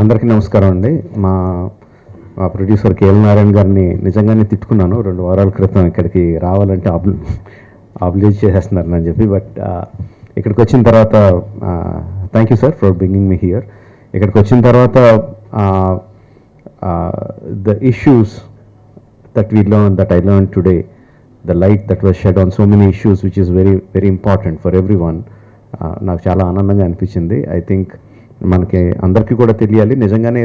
అందరికీ నమస్కారం అండి. మా మా ప్రొడ్యూసర్ కేఎల్ నారాయణ గారిని నిజంగానే తిట్టుకున్నాను 2 వారాల క్రితం ఇక్కడికి రావాలంటే ఆబ్లిజ్ చేసేస్తున్నారని చెప్పి. బట్ ఇక్కడికి వచ్చిన తర్వాత thank you sir for bringing me here. ఇక్కడికి వచ్చిన తర్వాత the issues that we learn that I learn today, the light that was shed on so many issues which is very very important for every one. నాకు చాలా ఆనందంగా అనిపించింది. I think మనకి అందరికీ కూడా తెలియాలి నిజంగానే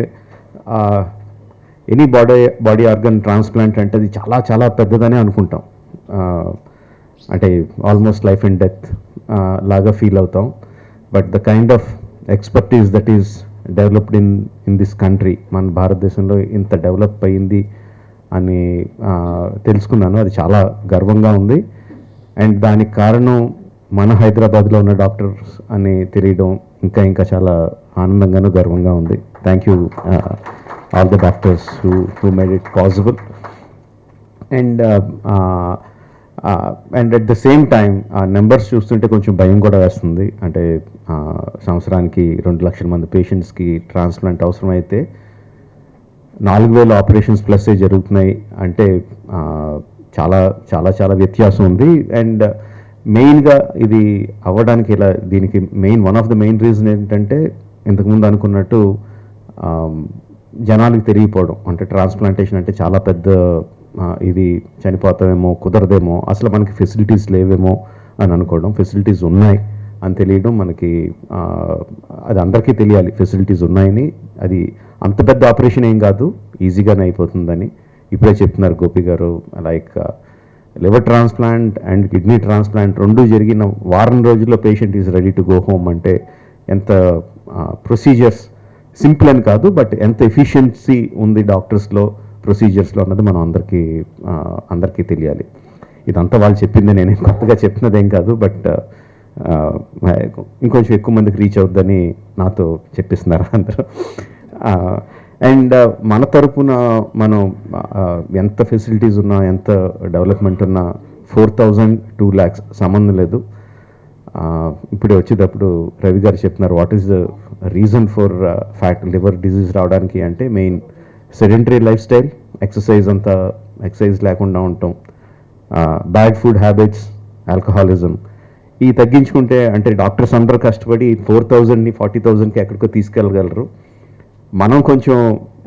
ఎనీ బాడీ ఆర్గన్ ట్రాన్స్ప్లాంట్ అంటే అది చాలా చాలా పెద్దదనే అనుకుంటాం. అంటే ఆల్మోస్ట్ లైఫ్ అండ్ డెత్ లాగా ఫీల్ అవుతాం. But the kind of expertise that is developed in this country, మన భారతదేశంలో ఇంత డెవలప్ అయింది అని తెలుసుకున్నాను. అది చాలా గర్వంగా ఉంది. అండ్ దానికి కారణం మన హైదరాబాద్లో ఉన్న డాక్టర్స్ అని తెలియడం ఇంకా ఇంకా చాలా ఆనందంగాను గర్వంగా ఉంది. Thank you all the doctors who made it possible. And at the same time ఆ నెంబర్స్ చూస్తుంటే కొంచెం భయం కూడా వేస్తుంది. అంటే సంవత్సరానికి 2 లక్షల మంది పేషెంట్స్కి ట్రాన్స్ప్లాంట్ అవసరం అయితే 4,000 ఆపరేషన్స్ ప్లస్ జరుగుతున్నాయి అంటే చాలా చాలా చాలా వ్యత్యాసం ఉంది. అండ్ మెయిన్గా ఇది అవ్వడానికి ఇలా దీనికి one of the main reason ఏంటంటే ఇంతకుముందు అనుకున్నట్టు జనాలకు తెలియపోవడం. అంటే ట్రాన్స్ప్లాంటేషన్ అంటే చాలా పెద్ద ఇది చనిపోతామేమో, కుదరదేమో, అసలు మనకి ఫెసిలిటీస్ లేవేమో అని అనుకోవడం. ఫెసిలిటీస్ ఉన్నాయి అని తెలియడం మనకి, అది అందరికీ తెలియాలి ఫెసిలిటీస్ ఉన్నాయని. అది అంత పెద్ద ఆపరేషన్ ఏం కాదు, ఈజీగానే అయిపోతుందని ఇప్పుడే చెప్తున్నారు గోపి గారు. Like liver transplant and kidney transplant 2 జరిగిన వారం రోజుల్లో patient is ready to go home. అంటే ఎంత ప్రొసీజర్స్ సింపుల్ అని కాదు, బట్ ఎంత ఎఫిషియన్సీ ఉంది డాక్టర్స్లో, ప్రొసీజర్స్లో అన్నది మనం అందరికీ తెలియాలి. ఇదంతా వాళ్ళు చెప్పింది, నేను కొత్తగా చెప్తున్నదేం కాదు. బట్ ఇంకొంచెం ఎక్కువ మందికి రీచ్ అవుద్దని నాతో చెప్పిస్తున్నారు అందరూ. అండ్ మన తరపున మనం ఎంత ఫెసిలిటీస్ ఉన్నా, ఎంత డెవలప్మెంట్ ఉన్నా 4,000 2 lakhs సంబంధం లేదు. ఇప్పుడే వచ్చేటప్పుడు రవి గారు చెప్తున్నారు what is the reason for liver disease రావడానికి అంటే main sedentary life style, exercise లేకుండా ఉండటం, బ్యాడ్ ఫుడ్ హ్యాబిట్స్, ఆల్కహాలిజం. ఈ తగ్గించుకుంటే అంటే డాక్టర్స్ అందరూ కష్టపడి 4,000ని 40,000కి ఎక్కడికో తీసుకెళ్ళగలరు. మనం కొంచెం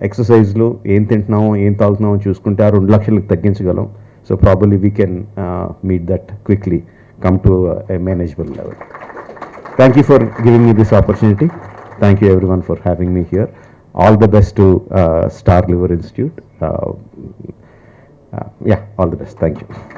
ఎక్సర్సైజ్లు ఏం తింటున్నామో ఏం తాగుతున్నామో చూసుకుంటే ఆ 2 లక్షలకు తగ్గించగలం. So probably we can meet that quickly, come to a manageable level. Thank you for giving me this opportunity. Thank you everyone for having me here. All the best to Star Liver Institute. Yeah, all the best. Thank you.